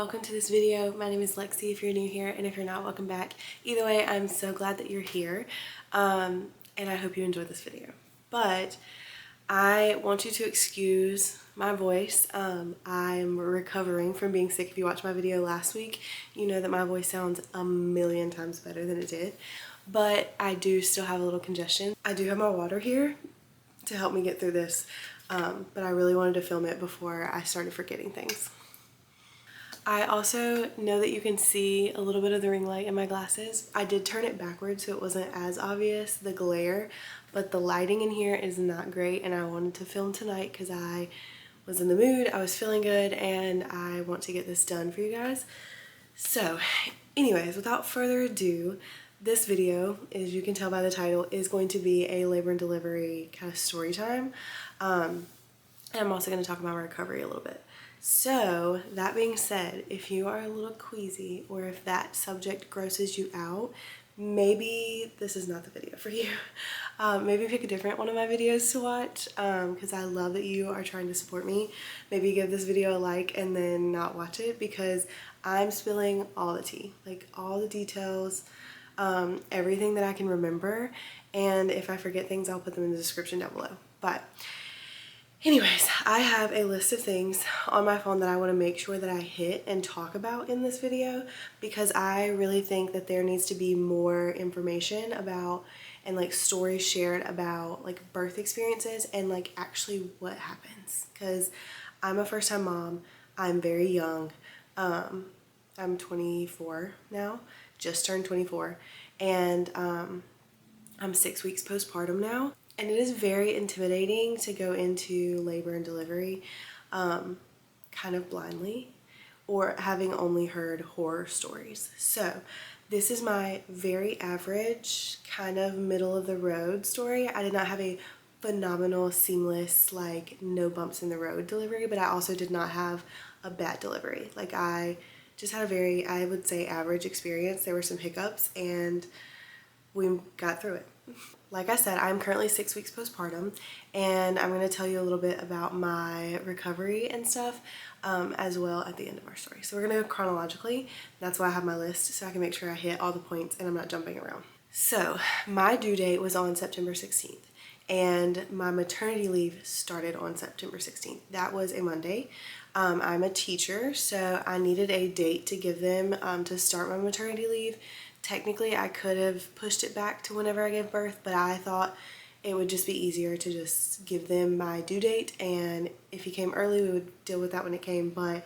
welcome to this video. My name is Lexi if you're new here, and if you're not, welcome back. Either way, I'm so glad that you're here, and I hope you enjoyed this video. But I want you to excuse my voice. I'm recovering from being sick. If you watched my video last week, you know that my voice sounds a million times better than it did, but I do still have a little congestion. I do have my water here to help me get through this, but I really wanted to film it before I started forgetting things. I also know that you can see a little bit of the ring light in my glasses. I did turn it backwards so it wasn't as obvious, the glare, but the lighting in here is not great, and I wanted to film tonight because I was in the mood, I was feeling good, and I want to get this done for you guys. So anyways, without further ado, this video, as you can tell by the title, is going to be a labor and delivery kind of story time. And I'm also going to talk about my recovery a little bit. So that being said, if you are a little queasy or if that subject grosses you out, maybe this is not the video for you. Maybe pick a different one of my videos to watch, because I love that you are trying to support me. Maybe give this video a like and then not watch it, because I'm spilling all the tea, like all the details, everything that I can remember, and if I forget things, I'll put them in the description down below. But anyways, I have a list of things on my phone that I want to make sure that I hit and talk about in this video, because I really think that there needs to be more information about and like stories shared about like birth experiences and like actually what happens, because I'm a first-time mom. I'm very young. I'm 24 now, just turned 24, and I'm 6 weeks postpartum now. And it is very intimidating to go into labor and delivery kind of blindly, or having only heard horror stories. So this is my very average, kind of middle of the road story. I did not have a phenomenal, seamless, like no bumps in the road delivery, but I also did not have a bad delivery. Like I just had a very, I would say, average experience. There were some hiccups and we got through it. Like I said, I'm currently 6 weeks postpartum, and I'm going to tell you a little bit about my recovery and stuff as well at the end of our story. So we're going to go chronologically. That's why I have my list, so I can make sure I hit all the points and I'm not jumping around. So my due date was on September 16th, and my maternity leave started on September 16th. That was a Monday. I'm a teacher, so I needed a date to give them to start my maternity leave. Technically, I could have pushed it back to whenever I gave birth, but I thought it would just be easier to just give them my due date, and if he came early, we would deal with that when it came, but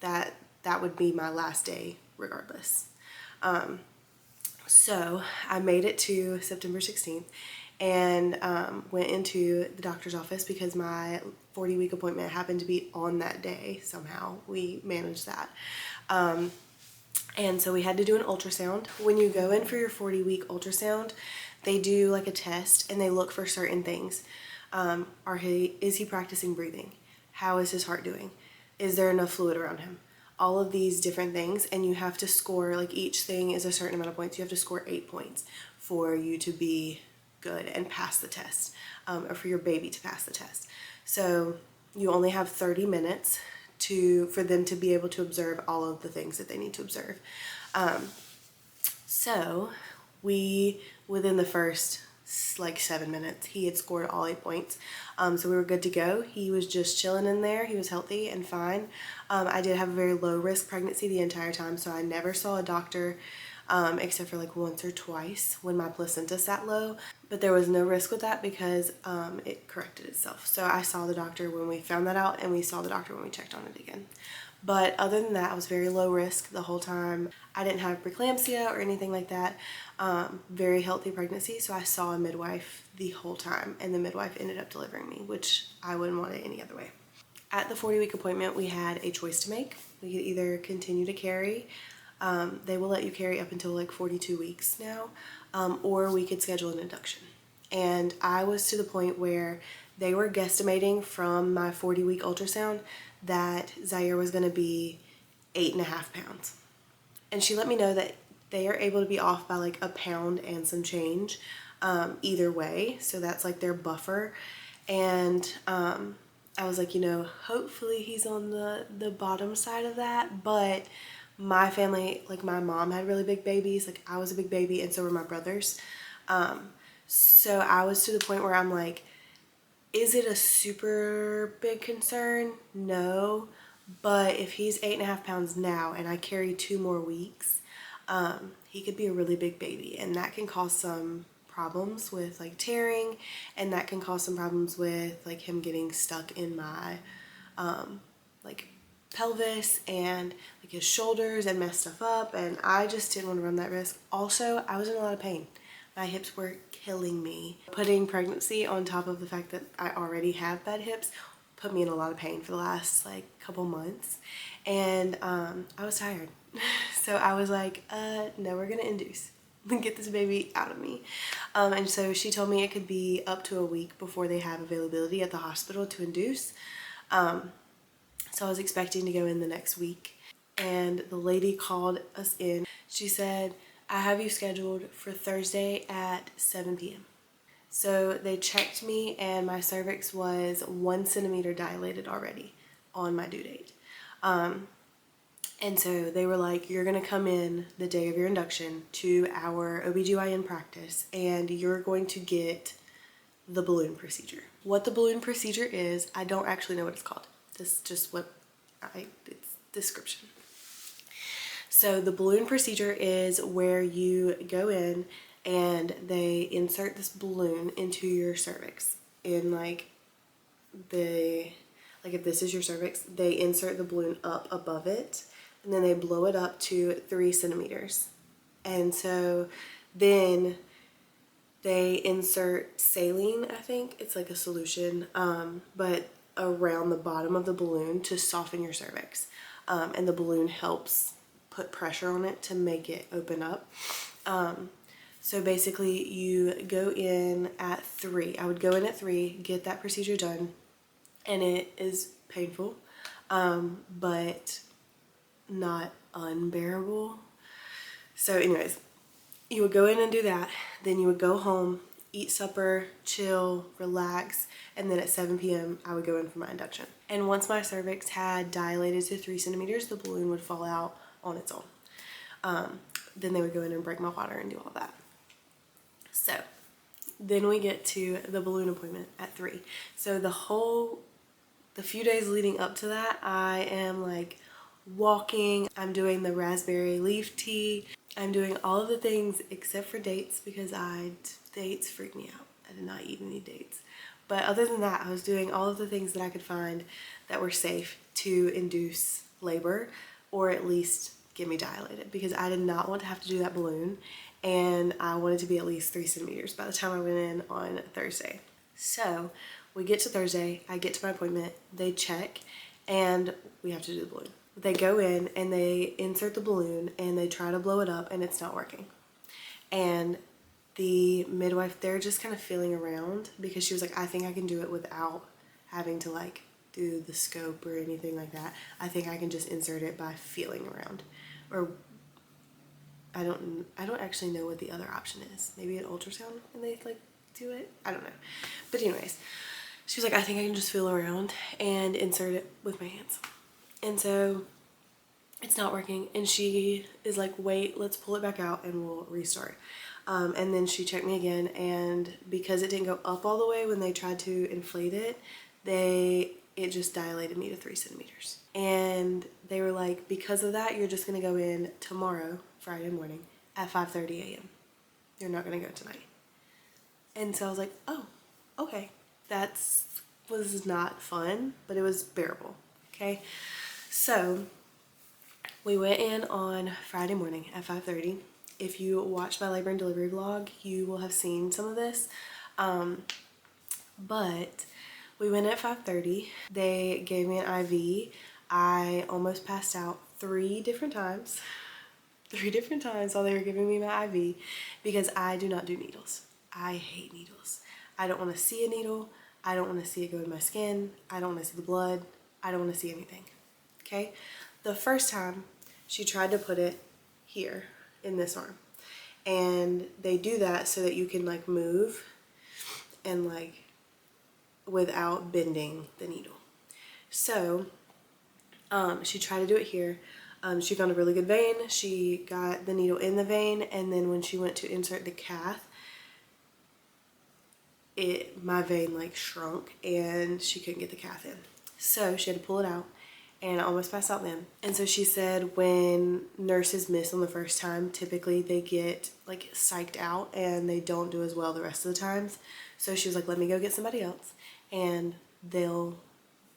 that would be my last day regardless. So I made it to September 16th and went into the doctor's office because my 40-week appointment happened to be on that day. Somehow we managed that. And so we had to do an ultrasound. When you go in for your 40-week ultrasound, they do like a test and they look for certain things. Is he practicing breathing? How is his heart doing? Is there enough fluid around him? All of these different things, and you have to score, like each thing is a certain amount of points. You have to score 8 points for you to be good and pass the test, or for your baby to pass the test. So you only have 30 minutes for them to be able to observe all of the things that they need to observe. So within the first like 7 minutes, he had scored all 8 points. So we were good to go. He was just chilling in there. He was healthy and fine. I did have a very low risk pregnancy the entire time, so I never saw a doctor except for like once or twice when my placenta sat low, but there was no risk with that because it corrected itself. So I saw the doctor when we found that out, and we saw the doctor when we checked on it again. But other than that, I was very low risk the whole time. I didn't have preeclampsia or anything like that. Very healthy pregnancy, so I saw a midwife the whole time, and the midwife ended up delivering me, which I wouldn't want it any other way. At the 40-week appointment, we had a choice to make. We could either continue to carry. They will let you carry up until like 42 weeks now, or we could schedule an induction. And I was to the point where they were guesstimating from my 40-week ultrasound that Zaire was going to be 8.5 pounds. And she let me know that they are able to be off by like a pound and some change either way. So that's like their buffer. And I was like, you know, hopefully he's on the bottom side of that. But my family, like my mom had really big babies, like I was a big baby and so were my brothers. So I was to the point where I'm like, is it a super big concern? No. But if he's 8.5 pounds now and I carry 2 more weeks, he could be a really big baby, and that can cause some problems with like tearing, and that can cause some problems with like him getting stuck in my like pelvis and like his shoulders and mess stuff up, and I just didn't want to run that risk. Also, I was in a lot of pain. My hips were killing me. Putting pregnancy on top of the fact that I already have bad hips put me in a lot of pain for the last like couple months, and I was tired. So I was like, no, we're gonna induce. Get this baby out of me. And so she told me it could be up to a week before they have availability at the hospital to induce. So I was expecting to go in the next week, and the lady called us in. She said, I have you scheduled for Thursday at 7 p.m. So they checked me and my cervix was 1 centimeter dilated already on my due date. And so they were like, you're gonna come in the day of your induction to our OBGYN practice and you're going to get the balloon procedure. What the balloon procedure is, I don't actually know what it's called. This is just what it's description. So the balloon procedure is where you go in and they insert this balloon into your cervix. In like if this is your cervix, they insert the balloon up above it and then they blow it up to 3 centimeters. And so then they insert saline, I think. It's like a solution, but around the bottom of the balloon to soften your cervix. And the balloon helps put pressure on it to make it open up. So basically you go in at 3. I would go in at 3, get that procedure done, and it is painful, but not unbearable. So anyways, you would go in and do that, then you would go home, eat supper, chill, relax, and then at 7 p.m. I would go in for my induction. And once my cervix had dilated to 3 centimeters, the balloon would fall out on its own. Then they would go in and break my water and do all that. So then we get to the balloon appointment at 3. So the few days leading up to that, I am like walking, I'm doing the raspberry leaf tea, I'm doing all of the things except for dates because dates freak me out. I did not eat any dates. But other than that, I was doing all of the things that I could find that were safe to induce labor or at least get me dilated, because I did not want to have to do that balloon, and I wanted to be at least 3 centimeters by the time I went in on Thursday. So we get to Thursday, I get to my appointment, they check, and we have to do the balloon. They go in and they insert the balloon and they try to blow it up and it's not working. And the midwife, they're just kind of feeling around because she was like, I think I can do it without having to like do the scope or anything like that. I think I can just insert it by feeling around. Or I don't actually know what the other option is. Maybe an ultrasound and they like do it. I don't know. But anyways, she was like, I think I can just feel around and insert it with my hands. And so it's not working. And she is like, wait, let's pull it back out and we'll restart. And then she checked me again, and because it didn't go up all the way when they tried to inflate it, it just dilated me to 3 centimeters. And they were like, because of that, you're just gonna go in tomorrow, Friday morning, at 5:30 a.m. You're not gonna go tonight. And so I was like, oh, okay. Was not fun, but it was bearable, okay? So we went in on Friday morning at 5:30. If you watch my labor and delivery vlog, you will have seen some of this. But we went at 5:30. They gave me an IV. I almost passed out 3 different times. 3 different times while they were giving me my IV, because I do not do needles. I hate needles. I don't want to see a needle. I don't want to see it go in my skin. I don't want to see the blood. I don't want to see anything. Okay? The first time, she tried to put it here in this arm. And they do that so that you can like move and like without bending the needle. So she tried to do it here. She found a really good vein. She got the needle in the vein, and then when she went to insert the cath, my vein like shrunk and she couldn't get the cath in. So she had to pull it out, and I almost passed out then. And so she said when nurses miss on the first time, typically they get like psyched out and they don't do as well the rest of the times. So she was like, let me go get somebody else and they'll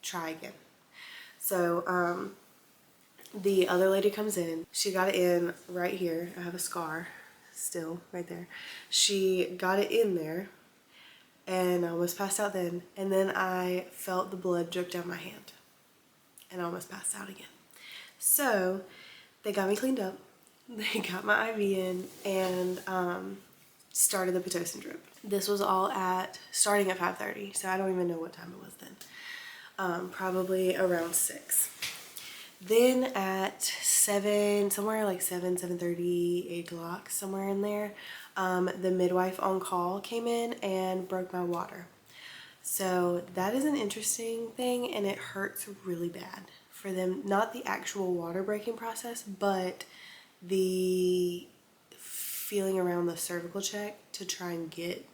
try again. So the other lady comes in. She got it in right here. I have a scar still right there. She got it in there, and I almost passed out then. And then I felt the blood drip down my hand, and I almost passed out again. So they got me cleaned up. They got my IV in and started the Pitocin drip. This was all starting at 5:30, so I don't even know what time it was then. Probably around 6. Then at 7, somewhere like 7:30, 8 o'clock, somewhere in there, the midwife on call came in and broke my water. So that is an interesting thing, and it hurts really bad for them. Not the actual water breaking process, but the feeling around the cervical check to try and get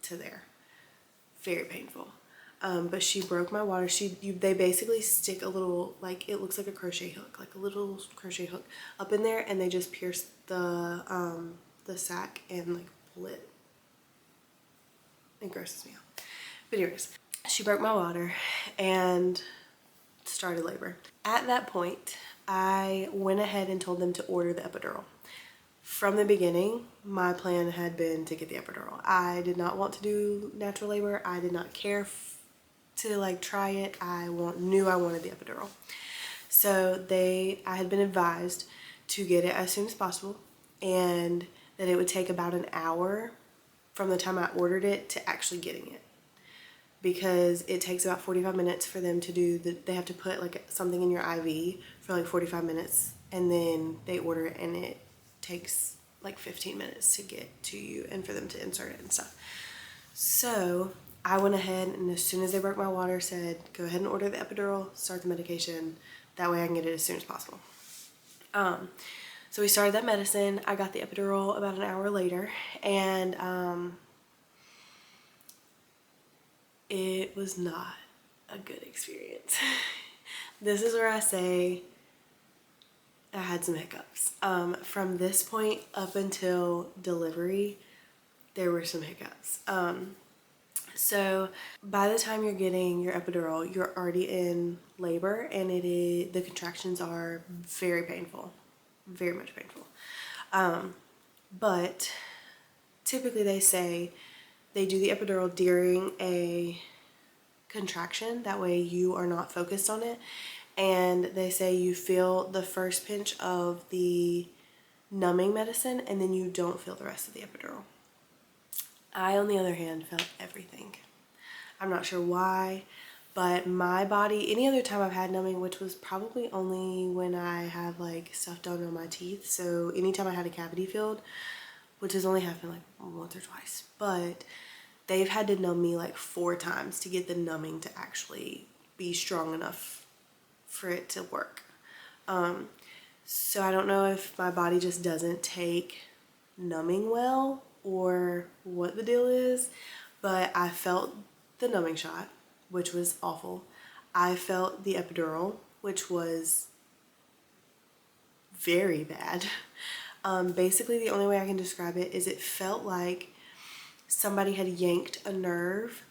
to there. Very painful. But she broke my water. They basically stick a little, like, it looks like a crochet hook, like a little crochet hook up in there, and they just pierce the sac and like pull it. It grosses me out. But anyways, she broke my water and started labor. At that point, I went ahead and told them to order the epidural. From the beginning, my plan had been to get the epidural. I did not want to do natural labor. I did not care to like try it. I knew I wanted the epidural. So I had been advised to get it as soon as possible, and that it would take about an hour from the time I ordered it to actually getting it, because it takes about 45 minutes for them to do they have to put like something in your IV for like 45 minutes, and then they order it, and it takes like 15 minutes to get to you and for them to insert it and stuff. So I went ahead, and as soon as they broke my water, said, go ahead and order the epidural, start the medication. That way I can get it as soon as possible. So we started that medicine. I got the epidural about an hour later, and it was not a good experience. This is where I say I had some hiccups. From this point up until delivery, there were some hiccups. So by the time you're getting your epidural, you're already in labor, and the contractions are very painful, very much painful. But typically they say they do the epidural during a contraction. That way you are not focused on it. And they say you feel the first pinch of the numbing medicine, and then you don't feel the rest of the epidural. I, on the other hand, felt everything. I'm not sure why, but my body, any other time I've had numbing, which was probably only when I have like stuff done on my teeth. So anytime I had a cavity filled, which has only happened like once or twice, but they've had to numb me like 4 times to get the numbing to actually be strong enough for it to work. So I don't know if my body just doesn't take numbing well or what the deal is, but I felt the numbing shot, which was awful. I felt the epidural, which was very bad. Basically the only way I can describe it is it felt like somebody had yanked a nerve,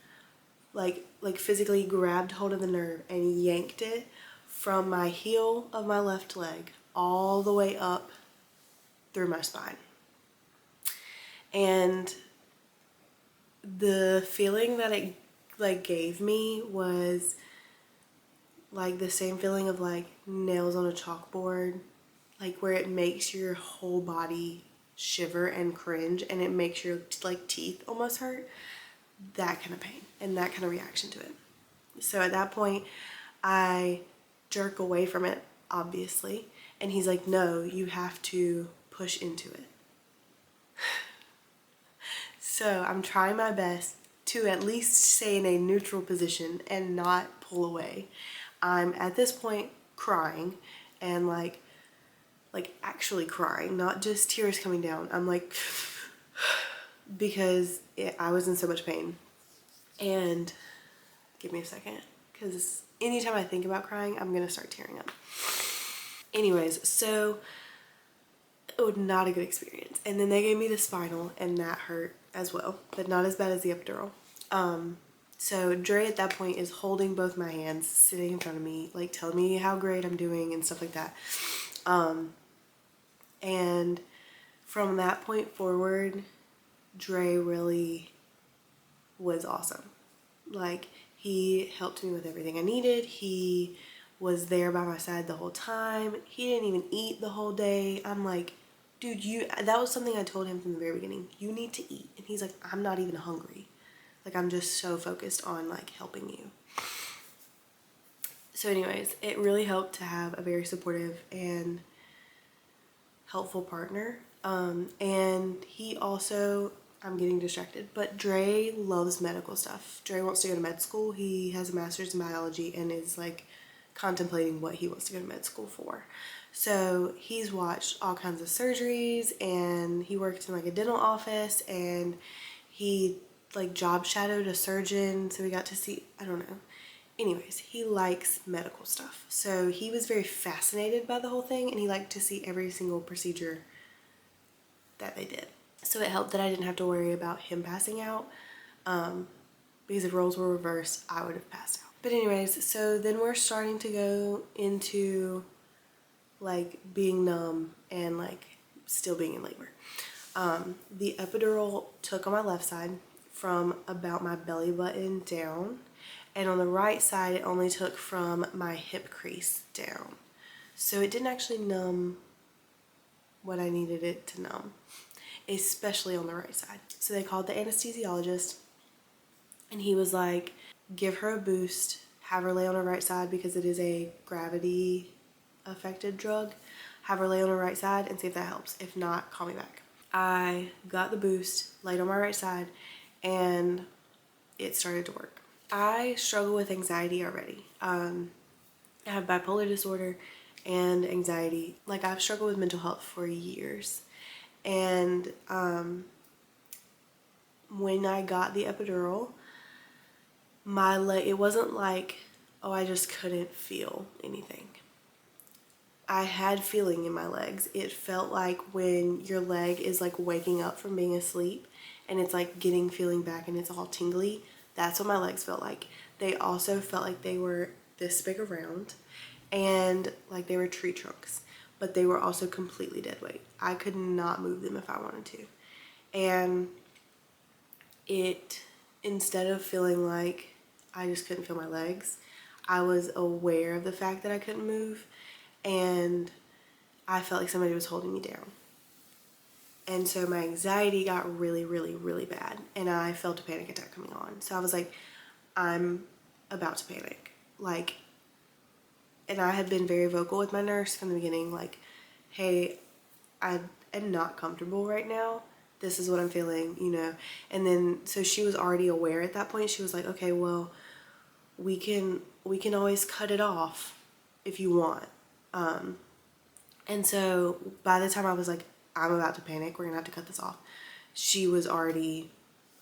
like physically grabbed hold of the nerve and yanked it from my heel of my left leg all the way up through my spine. And the feeling that it like gave me was like the same feeling of like nails on a chalkboard, like where it makes your whole body shiver and cringe, and it makes your like teeth almost hurt. That kind of pain and that kind of reaction to it. So at that point I jerk away from it, obviously, and he's like, no, you have to push into it. So I'm trying my best to at least stay in a neutral position and not pull away. I'm at this point crying and like actually crying, not just tears coming down. I'm like, because I was in so much pain. And give me a second, because anytime I think about crying, I'm gonna start tearing up. Anyways, so it was not a good experience. And then they gave me the spinal, and that hurt as well, but not as bad as the epidural. So Dre at that point is holding both my hands, sitting in front of me, like telling me how great I'm doing and stuff like that. And from that point forward, Dre really was awesome. Like, he helped me with everything I needed. He was there by my side the whole time. He didn't even eat the whole day. I'm like, dude, that was something I told him from the very beginning. You need to eat. And he's like, I'm not even hungry. Like, I'm just so focused on like helping you. So anyways, it really helped to have a very supportive and helpful partner. And he also, I'm getting distracted, but Dre loves medical stuff. Dre wants to go to med school. He has a master's in biology and is like contemplating what he wants to go to med school for. So he's watched all kinds of surgeries, and he worked in like a dental office, and he like job shadowed a surgeon. So we got to see, I don't know. Anyways, he likes medical stuff. So he was very fascinated by the whole thing, and he liked to see every single procedure that they did. So it helped that I didn't have to worry about him passing out, because if roles were reversed, I would have passed out. But anyways, so then we're starting to go into like being numb and like still being in labor. The epidural took on my left side from about my belly button down, and on the right side it only took from my hip crease down. So it didn't actually numb what I needed it to numb, especially on the right side. So they called the anesthesiologist, and he was like, give her a boost, have her lay on her right side because it is a gravity affected drug. Have her lay on her right side and see if that helps. If not, call me back. I got the boost, laid on my right side, and it started to work. I struggle with anxiety already. I have bipolar disorder and anxiety. Like, I've struggled with mental health for years. And when I got the epidural, my leg, it wasn't like, oh, I just couldn't feel anything. I had feeling in my legs. It felt like when your leg is like waking up from being asleep and it's like getting feeling back and it's all tingly. That's what my legs felt like. They also felt like they were this big around and like they were tree trunks, but they were also completely dead weight. I could not move them if I wanted to. And it, instead of feeling like I just couldn't feel my legs, I was aware of the fact that I couldn't move, and I felt like somebody was holding me down. And so my anxiety got really, really, really bad, and I felt a panic attack coming on. So I was like, I'm about to panic. Like, and I had been very vocal with my nurse from the beginning, like, hey, I am not comfortable right now. This is what I'm feeling, you know. And then, so she was already aware at that point. She was like, okay, well, we can always cut it off if you want. And so by the time I was like, I'm about to panic, we're gonna have to cut this off, she was already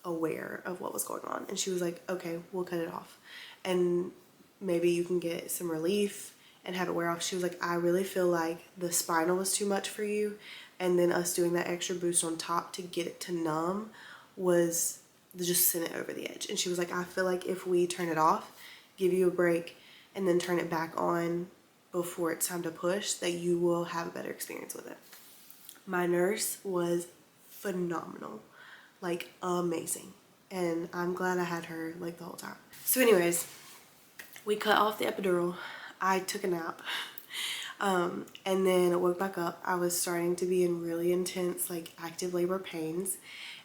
aware of what was going on. And she was like, okay, we'll cut it off. And maybe you can get some relief and have it wear off. She was like, I really feel like the spinal was too much for you. And then us doing that extra boost on top to get it to numb was just sent it over the edge. And she was like, I feel like if we turn it off, give you a break, and then turn it back on before it's time to push, that you will have a better experience with it. My nurse was phenomenal, like amazing. And I'm glad I had her like the whole time. So anyways, we cut off the epidural. I took a nap. And then I woke back up. I was starting to be in really intense like active labor pains.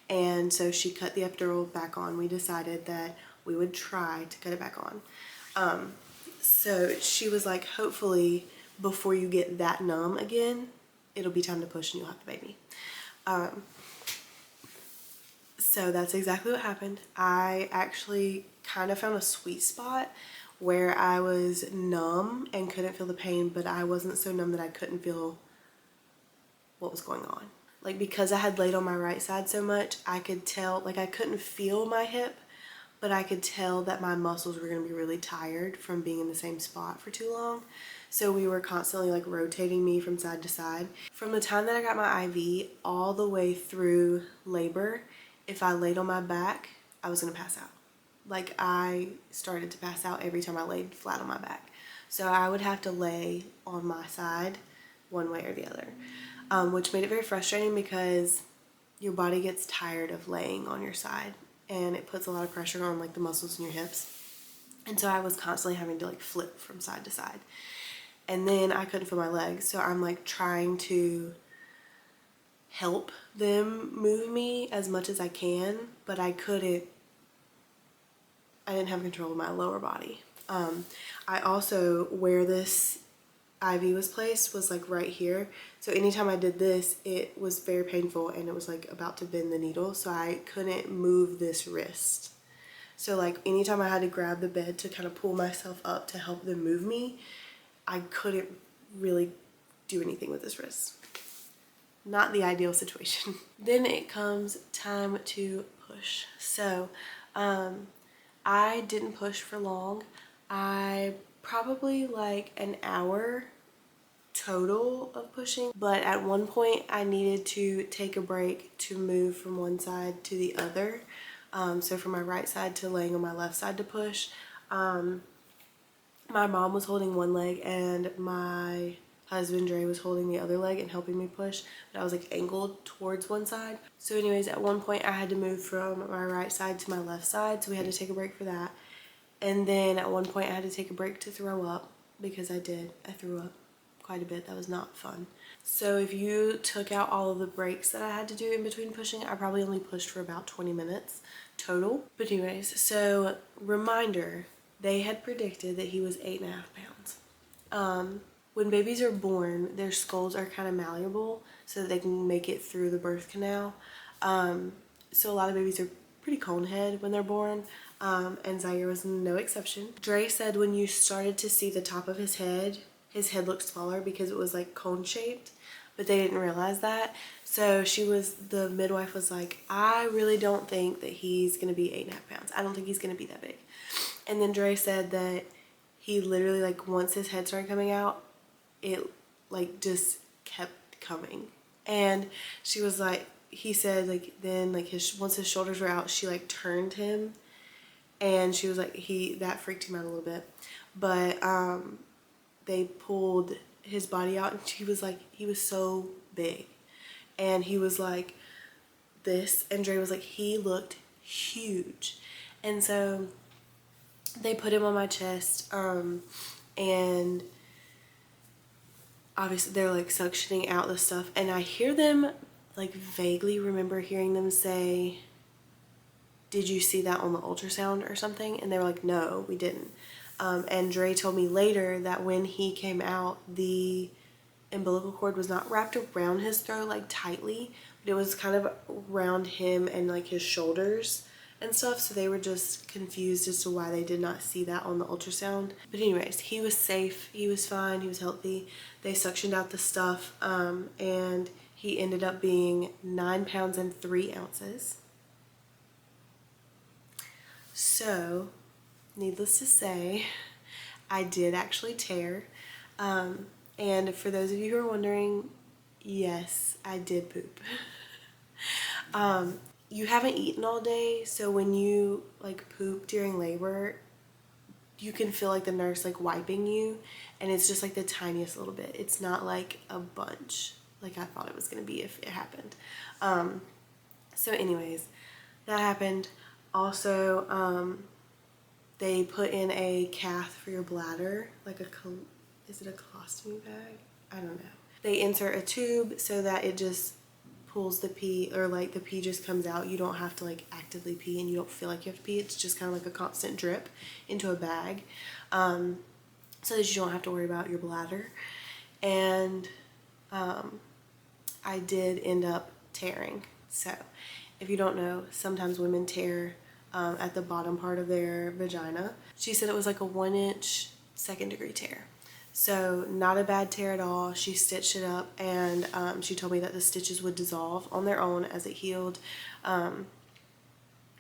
And so she cut the epidural back on. We decided that we would try to cut it back on. So she was like, hopefully before you get that numb again, it'll be time to push and you'll have the baby. So that's exactly what happened. I actually kind of found a sweet spot where I was numb and couldn't feel the pain, but I wasn't so numb that I couldn't feel what was going on. Like, because I had laid on my right side so much, I could tell, like, I couldn't feel my hip, but I could tell that my muscles were going to be really tired from being in the same spot for too long. So we were constantly like rotating me from side to side. From the time that I got my IV all the way through labor, if I laid on my back, I was going to pass out. Like, I started to pass out every time I laid flat on my back. So I would have to lay on my side one way or the other, which made it very frustrating because your body gets tired of laying on your side and it puts a lot of pressure on like the muscles in your hips. And so I was constantly having to like flip from side to side. And then I couldn't feel my legs, so I'm like trying to help them move me as much as I can, but I didn't have control of my lower body. I also, where this IV was placed was like right here. So anytime I did this, it was very painful and it was like about to bend the needle. So I couldn't move this wrist. So like anytime I had to grab the bed to kind of pull myself up to help them move me, I couldn't really do anything with this wrist. Not the ideal situation. Then it comes time to push. So I didn't push for long. I probably like an hour total of pushing, but at one point I needed to take a break to move from one side to the other. So from my right side to laying on my left side to push. My mom was holding one leg and my husband Dre was holding the other leg and helping me push, but I was like angled towards one side. So anyways, at one point I had to move from my right side to my left side, so we had to take a break for that. And then at one point I had to take a break to throw up, because I threw up quite a bit. That was not fun. So if you took out all of the breaks that I had to do in between pushing, I probably only pushed for about 20 minutes total. But anyways, so reminder, they had predicted that he was 8.5 pounds. When babies are born, their skulls are kind of malleable so that they can make it through the birth canal. So a lot of babies are pretty cone head when they're born, and Zaire was no exception. Dre said when you started to see the top of his head looked smaller because it was like cone shaped, but they didn't realize that. So the midwife was like, I really don't think that he's gonna be 8.5 pounds. I don't think he's gonna be that big. And then Dre said that he literally, like, once his head started coming out, it like just kept coming. And she was like, he said like then like once his shoulders were out, she like turned him, and she was like, that freaked him out a little bit. But they pulled his body out and he was so big, and he was like this, and Dre was like, he looked huge. And so they put him on my chest, and obviously they're like suctioning out the stuff, and I hear them like vaguely remember hearing them say, did you see that on the ultrasound or something? And they were like, no, we didn't. And Dre told me later that when he came out, the umbilical cord was not wrapped around his throat like tightly, but it was kind of around him and like his shoulders and stuff. So they were just confused as to why they did not see that on the ultrasound. But anyways, he was safe, he was fine, he was healthy. They suctioned out the stuff, and he ended up being 9 pounds and 3 ounces. So needless to say, I did actually tear. And for those of you who are wondering, yes, I did poop. You haven't eaten all day, so when you like poop during labor, you can feel like the nurse like wiping you, and it's just like the tiniest little bit. It's not like a bunch like I thought it was gonna be if it happened. So anyways, that happened. Also, they put in a cath for your bladder, like is it a colostomy bag? I don't know. They insert a tube so that it just pulls the pee, or like the pee just comes out. You don't have to like actively pee, and you don't feel like you have to pee. It's just kind of like a constant drip into a bag, so that you don't have to worry about your bladder. And I did end up tearing. So if you don't know, sometimes women tear at the bottom part of their vagina. She said it was like a 1-inch second-degree tear. So not a bad tear at all. She stitched it up, and she told me that the stitches would dissolve on their own as it healed, and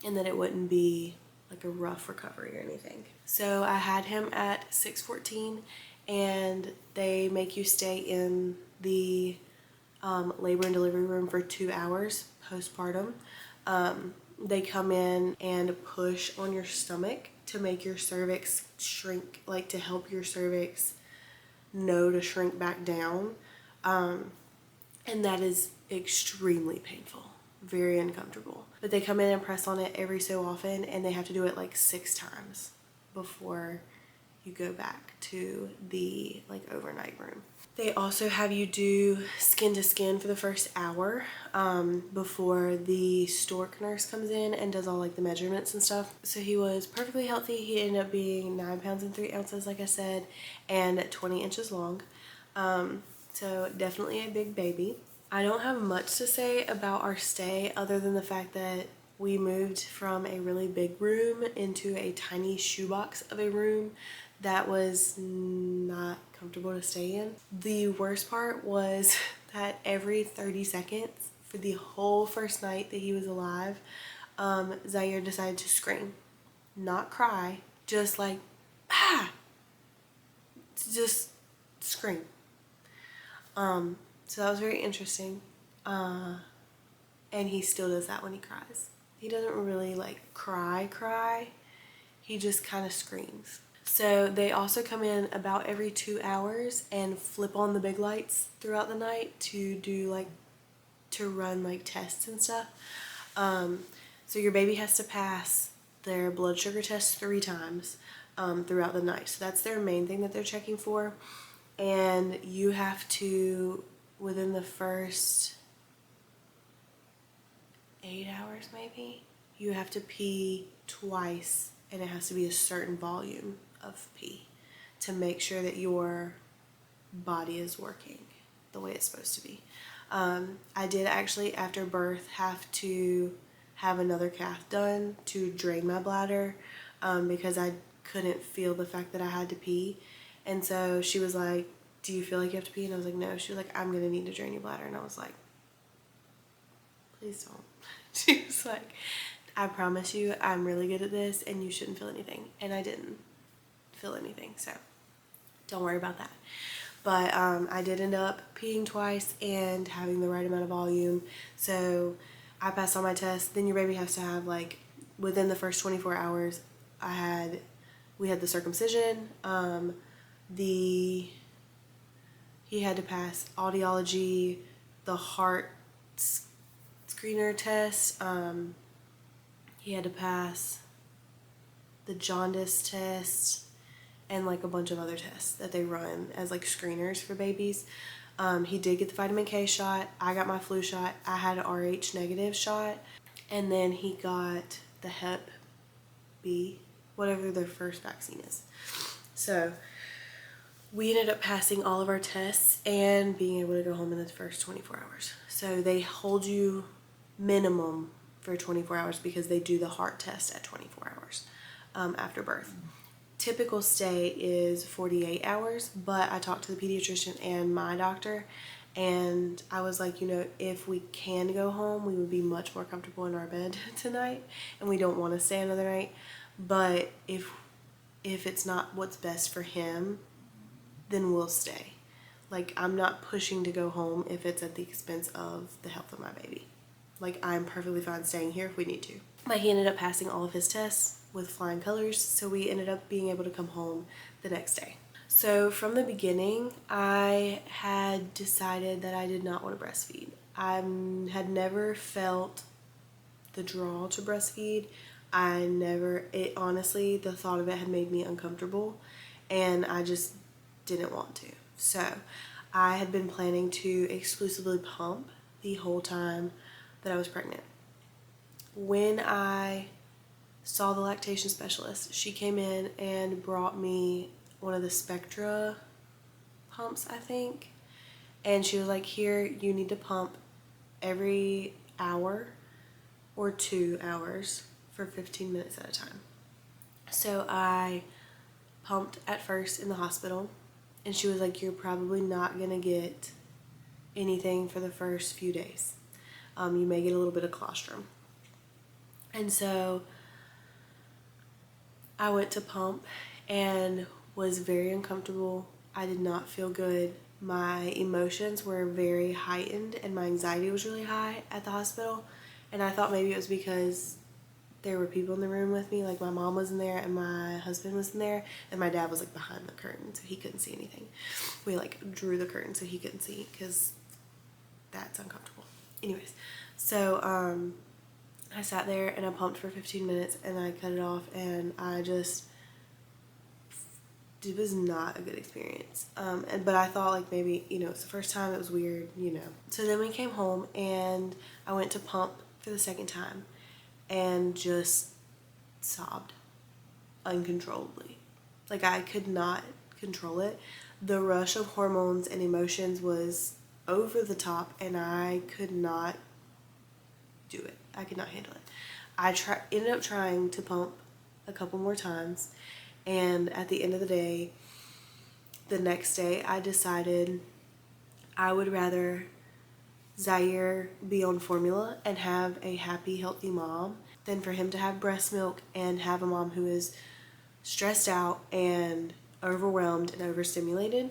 that it wouldn't be like a rough recovery or anything. So I had him at 6:14, and they make you stay in the labor and delivery room for 2 hours postpartum. They come in and push on your stomach to make your cervix shrink, like to help your cervix know to shrink back down. And that is extremely painful, very uncomfortable. But they come in and press on it every so often, and they have to do it like 6 times before you go back to the like overnight room. They also have you do skin to skin for the first hour before the stork nurse comes in and does all like the measurements and stuff. So he was perfectly healthy. He ended up being 9 pounds and 3 ounces, like I said, and 20 inches long. So definitely a big baby. I don't have much to say about our stay other than the fact that we moved from a really big room into a tiny shoebox of a room that was not comfortable to stay in. The worst part was that every 30 seconds for the whole first night that he was alive, Zaire decided to scream. Not cry, just like, ah! Just scream. So that was very interesting. And he still does that when he cries. He doesn't really like cry. He just kind of screams. So they also come in about every 2 hours and flip on the big lights throughout the night to do like, to run like tests and stuff. So your baby has to pass their blood sugar test 3 times throughout the night. So that's their main thing that they're checking for. And you have to, within the first 8 hours maybe, you have to pee twice, and it has to be a certain volume of pee to make sure that your body is working the way it's supposed to be. I did actually, after birth, have to have another cath done to drain my bladder because I couldn't feel the fact that I had to pee. And so she was like, do you feel like you have to pee? And I was like, no. She was like, I'm gonna need to drain your bladder. And I was like, please don't. She was like, I promise you I'm really good at this and you shouldn't feel anything. And I didn't feel anything, so don't worry about that. But I did end up peeing twice and having the right amount of volume. So I passed all my tests. Then your baby has to have, like, within the first 24 hours, we had the circumcision, he had to pass audiology, the heart screener test, he had to pass the jaundice test, and like a bunch of other tests that they run as like screeners for babies. He did get the vitamin K shot. I got my flu shot. I had an RH negative shot, and then he got the Hep B, whatever their first vaccine is. So we ended up passing all of our tests and being able to go home in the first 24 hours. So they hold you minimum for 24 hours because they do the heart test at 24 hours after birth. Typical stay is 48 hours, but I talked to the pediatrician and my doctor, and I was like, you know, if we can go home, we would be much more comfortable in our bed tonight, and we don't want to stay another night. But if it's not what's best for him, then we'll stay. Like, I'm not pushing to go home if it's at the expense of the health of my baby. Like, I'm perfectly fine staying here if we need to. But he ended up passing all of his tests with flying colors, so we ended up being able to come home the next day. So from the beginning, I had decided that I did not want to breastfeed. I had never felt the draw to breastfeed. Honestly, the thought of it had made me uncomfortable, and I just didn't want to. So I had been planning to exclusively pump the whole time that I was pregnant. When I saw the lactation specialist, she came in and brought me one of the Spectra pumps, I think, and she was like, here, you need to pump every hour or 2 hours for 15 minutes at a time. So I pumped at first in the hospital, and she was like, you're probably not gonna get anything for the first few days. You may get a little bit of colostrum. And so I went to pump and was very uncomfortable. I did not feel good. My emotions were very heightened and my anxiety was really high at the hospital. And I thought maybe it was because there were people in the room with me, like my mom was in there and my husband was in there, and my dad was like behind the curtain so he couldn't see anything. We like drew the curtain so he couldn't see because that's uncomfortable. Anyways, so I sat there and I pumped for 15 minutes and I cut it off, and it was not a good experience. But I thought like maybe, it's the first time, it was weird, So then we came home and I went to pump for the second time and just sobbed uncontrollably. Like I could not control it. The rush of hormones and emotions was over the top and I could not do it. I could not handle it. I ended up trying to pump a couple more times, and at the end of the day, the next day, I decided I would rather Zaire be on formula and have a happy, healthy mom than for him to have breast milk and have a mom who is stressed out and overwhelmed and overstimulated.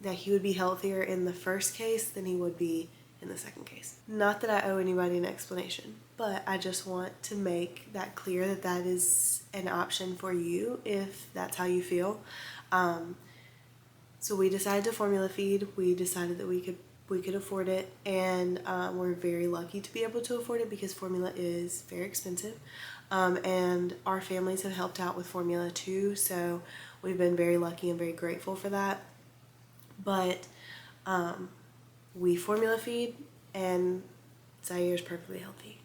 That he would be healthier in the first case than he would be in the second case. Not that I owe anybody an explanation, but I just want to make that clear that that is an option for you if that's how you feel. So we decided to formula feed. We decided that we could afford it, and we're very lucky to be able to afford it because formula is very expensive. And our families have helped out with formula too, so we've been very lucky and very grateful for that. But we formula feed, and Zaire's perfectly healthy.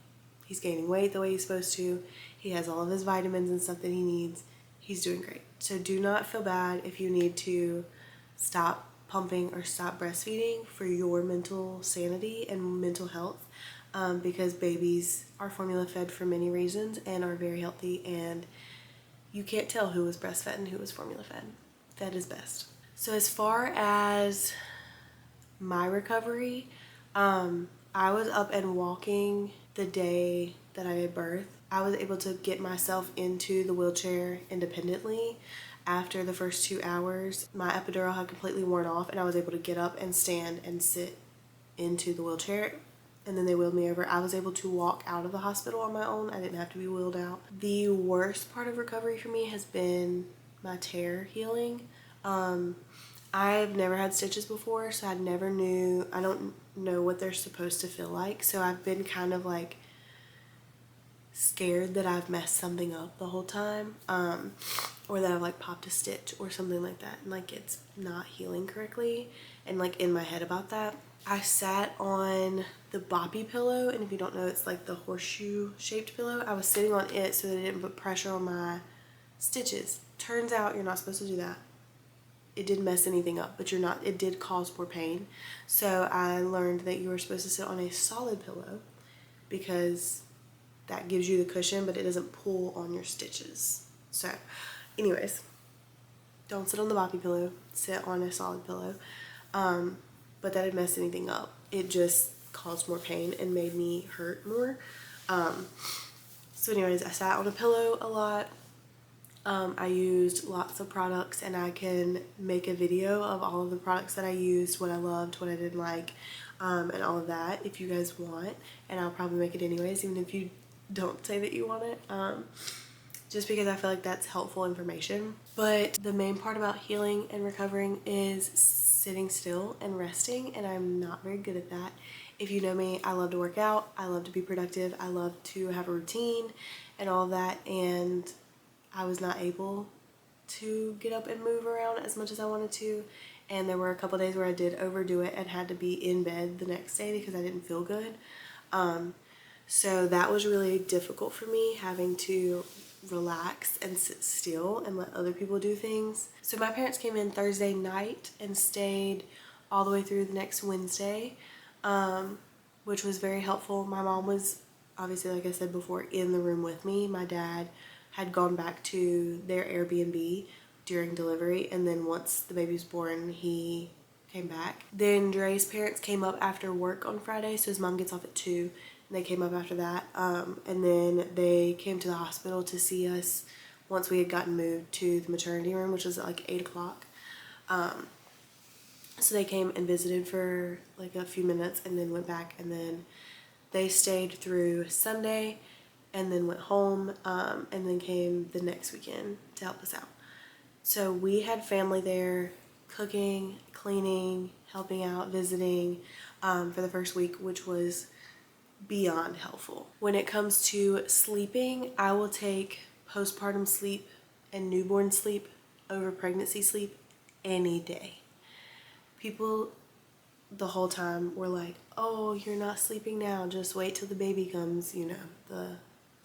He's gaining weight the way he's supposed to. He has all of his vitamins and stuff that he needs. He's doing great. So do not feel bad if you need to stop pumping or stop breastfeeding for your mental sanity and mental health, because babies are formula fed for many reasons and are very healthy, and you can't tell who was breastfed and who was formula fed. Fed is best. So as far as my recovery, I was up and walking the day that I gave birth. I was able to get myself into the wheelchair independently after the first 2 hours. My epidural had completely worn off and I was able to get up and stand and sit into the wheelchair, and then they wheeled me over. I was able to walk out of the hospital on my own. I didn't have to be wheeled out. The worst part of recovery for me has been my tear healing. I've never had stitches before, so I don't know what they're supposed to feel like. So I've been kind of like scared that I've messed something up the whole time, or that I've like popped a stitch or something like that, and like it's not healing correctly, and like in my head about that. I sat on the boppy pillow, and if you don't know, it's like the horseshoe shaped pillow. I was sitting on it so that it didn't put pressure on my stitches. Turns out you're not supposed to do that. It didn't mess anything up, but it did cause more pain. So I learned that you were supposed to sit on a solid pillow because that gives you the cushion, but it doesn't pull on your stitches. So anyways, don't sit on the boppy pillow, sit on a solid pillow. But that didn't mess anything up. It just caused more pain and made me hurt more. So anyways, I sat on a pillow a lot. I used lots of products, and I can make a video of all of the products that I used, what I loved, what I didn't like, and all of that if you guys want. And I'll probably make it anyways, even if you don't say that you want it, just because I feel like that's helpful information. But the main part about healing and recovering is sitting still and resting, and I'm not very good at that. If you know me, I love to work out, I love to be productive, I love to have a routine and all that, and I was not able to get up and move around as much as I wanted to, and there were a couple days where I did overdo it and had to be in bed the next day because I didn't feel good. So that was really difficult for me, having to relax and sit still and let other people do things. So my parents came in Thursday night and stayed all the way through the next Wednesday. which was very helpful. My mom was obviously, like I said before, in the room with me. My dad had gone back to their Airbnb during delivery, and then once the baby was born, he came back. Then Dre's parents came up after work on Friday, so his mom gets off at 2, and they came up after that. And then they came to the hospital to see us once we had gotten moved to the maternity room, which was at like 8 o'clock. So they came and visited for like a few minutes and then went back, and then they stayed through Sunday and then went home, and then came the next weekend to help us out. So we had family there cooking, cleaning, helping out, visiting for the first week, which was beyond helpful. When it comes to sleeping, I will take postpartum sleep and newborn sleep over pregnancy sleep any day. People the whole time were like, oh, you're not sleeping now, just wait till the baby comes, you know, the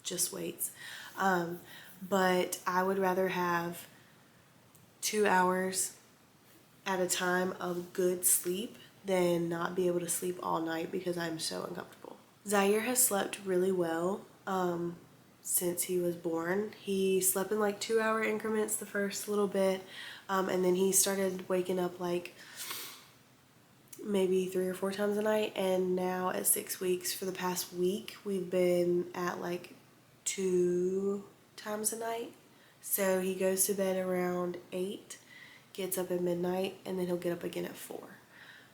just waits. But I would rather have 2 hours at a time of good sleep than not be able to sleep all night because I'm so uncomfortable. Zaire has slept really well since he was born. He slept in like 2-hour increments the first little bit, and then he started waking up like maybe 3 or 4 times a night, and now at 6 weeks, for the past week, we've been at like 2 times a night. So he goes to bed around 8, gets up at midnight, and then he'll get up again at 4.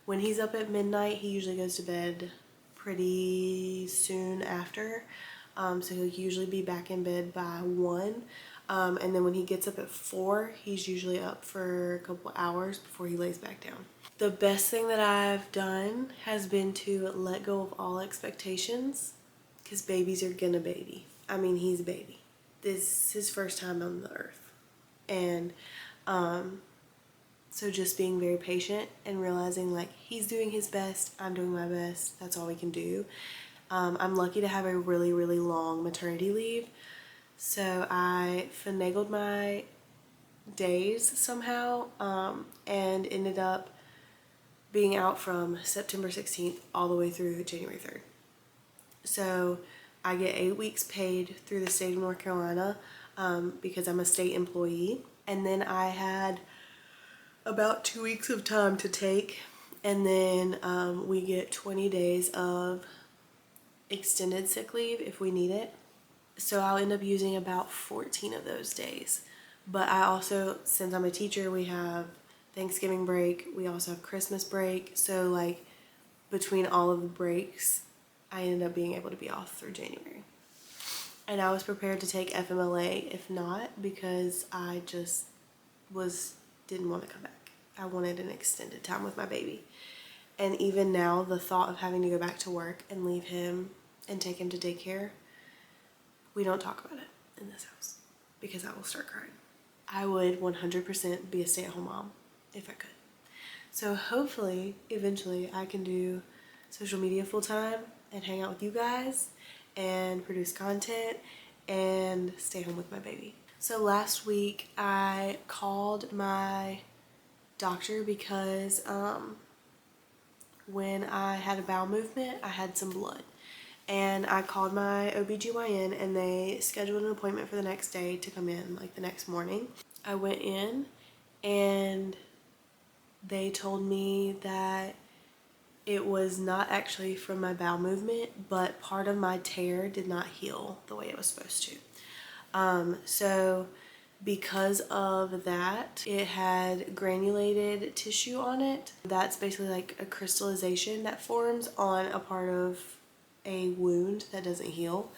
When he's up at midnight, he usually goes to bed pretty soon after. So he'll usually be back in bed by 1. And then when he gets up at 4, he's usually up for a couple hours before he lays back down. The best thing that I've done has been to let go of all expectations, because babies are gonna baby. I mean, he's a baby. This is his first time on the earth. And so just being very patient and realizing like he's doing his best, I'm doing my best, that's all we can do. I'm lucky to have a really, really long maternity leave. So I finagled my days somehow and ended up being out from September 16th all the way through January 3rd. So I get 8 weeks paid through the state of North Carolina because I'm a state employee. And then I had about 2 weeks of time to take, and then we get 20 days of extended sick leave if we need it. So I'll end up using about 14 of those days. But I also, since I'm a teacher, we have Thanksgiving break, we also have Christmas break. So like between all of the breaks, I ended up being able to be off through January. And I was prepared to take FMLA if not, because I just didn't want to come back. I wanted an extended time with my baby. And even now, the thought of having to go back to work and leave him and take him to daycare, we don't talk about it in this house because I will start crying. I would 100% be a stay-at-home mom if I could. So hopefully, eventually, I can do social media full-time and hang out with you guys and produce content and stay home with my baby. So last week, I called my doctor because when I had a bowel movement, I had some blood. And I called my OBGYN and they scheduled an appointment for the next day to come in, like the next morning. I went in and they told me that it was not actually from my bowel movement, but part of my tear did not heal the way it was supposed to. So because of that, it had granulated tissue on it. That's basically like a crystallization that forms on a part of a wound that doesn't heal.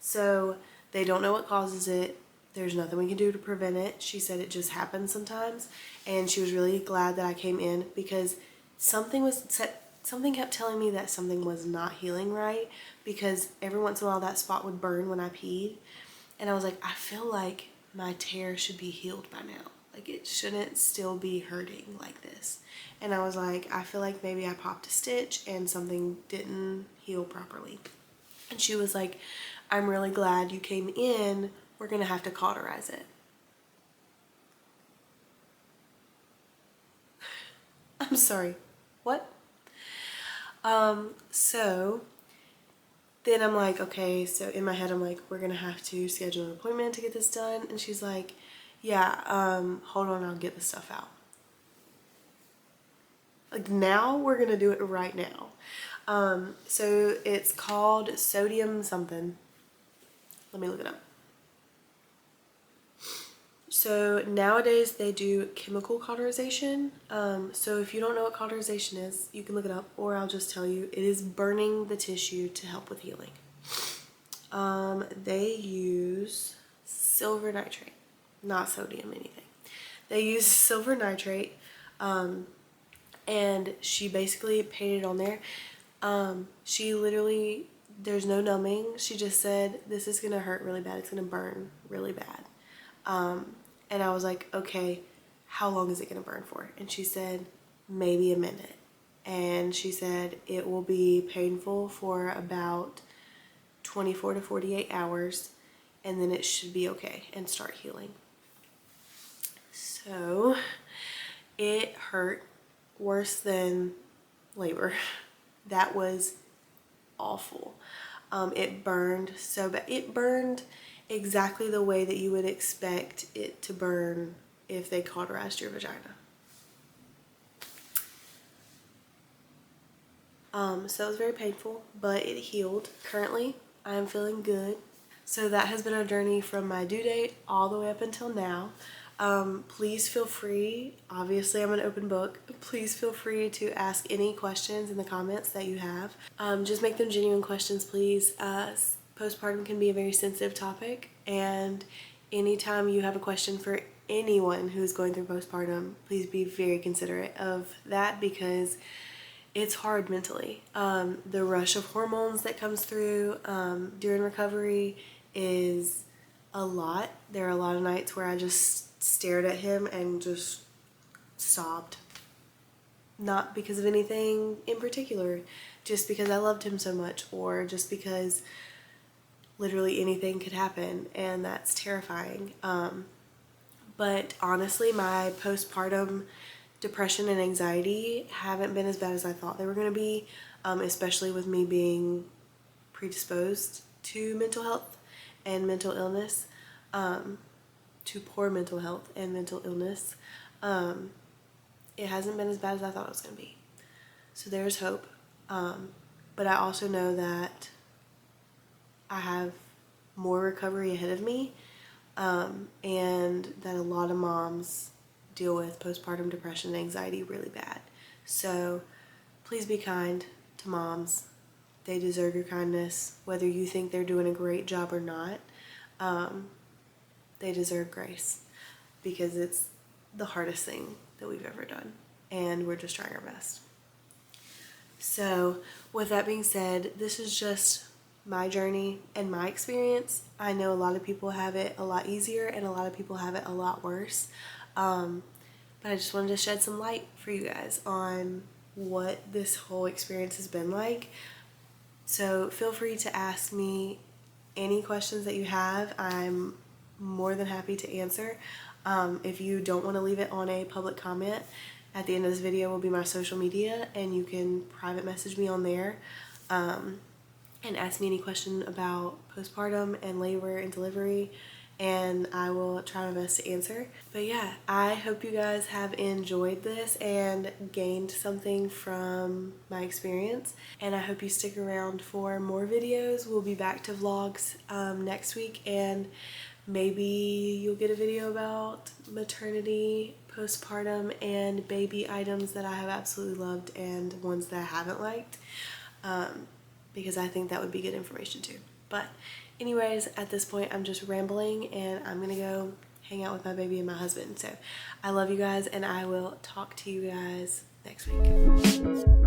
So they don't know what causes it. There's nothing we can do to prevent it. She said it just happens sometimes. And she was really glad that I came in because something kept telling me that something was not healing right, because every once in a while that spot would burn when I peed. And I was like, I feel like my tear should be healed by now. Like it shouldn't still be hurting like this. And I was like, I feel like maybe I popped a stitch and something didn't heal properly. And she was like, I'm really glad you came in. We're gonna have to cauterize it. I'm sorry, what? So then I'm like, okay, so in my head I'm like, we're gonna have to schedule an appointment to get this done. And she's like, yeah, hold on, I'll get the stuff out. Like, now we're gonna do it right now. So it's called sodium something. Let me look it up. So nowadays they do chemical cauterization. So if you don't know what cauterization is, you can look it up, or I'll just tell you. It is burning the tissue to help with healing. They use silver nitrate, not sodium anything. They use silver nitrate, and she basically painted on there. She literally, there's no numbing. She just said, this is gonna hurt really bad. It's gonna burn really bad. And I was like, okay, how long is it gonna burn for? And she said, maybe a minute. And she said, it will be painful for about 24 to 48 hours, and then it should be okay and start healing. So it hurt worse than labor. That was awful. It burned so bad. It burned exactly the way that you would expect it to burn if they cauterized your vagina. So it was very painful, but it healed. Currently, I am feeling good. So that has been our journey from my due date all the way up until now. Please feel free, obviously I'm an open book, please feel free to ask any questions in the comments that you have. Just make them genuine questions, please. Postpartum can be a very sensitive topic, and anytime you have a question for anyone who's going through postpartum, please be very considerate of that, because it's hard mentally. The rush of hormones that comes through during recovery is a lot. There are a lot of nights where I just stared at him and just sobbed. Not because of anything in particular, just because I loved him so much, or just because literally anything could happen, and that's terrifying. But honestly, my postpartum depression and anxiety haven't been as bad as I thought they were going to be, especially with me being predisposed to mental health and mental illness, to poor mental health and mental illness. It hasn't been as bad as I thought it was going to be. So there's hope. But I also know that I have more recovery ahead of me, and that a lot of moms deal with postpartum depression and anxiety really bad. So please be kind to moms. They deserve your kindness, whether you think they're doing a great job or not. They deserve grace, because it's the hardest thing that we've ever done, and we're just trying our best. So with that being said, this is just my journey and my experience. I know a lot of people have it a lot easier, and a lot of people have it a lot worse. But I just wanted to shed some light for you guys on what this whole experience has been like. So feel free to ask me any questions that you have. I'm more than happy to answer. If you don't want to leave it on a public comment, at the end of this video will be my social media, and you can private message me on there, and ask me any question about postpartum and labor and delivery, and I will try my best to answer. But yeah, I hope you guys have enjoyed this and gained something from my experience, and I hope you stick around for more videos. We'll be back to vlogs next week, and maybe you'll get a video about maternity, postpartum, and baby items that I have absolutely loved, and ones that I haven't liked, because I think that would be good information too. But anyways, at this point I'm just rambling, and I'm gonna go hang out with my baby and my husband. So I love you guys, and I will talk to you guys next week.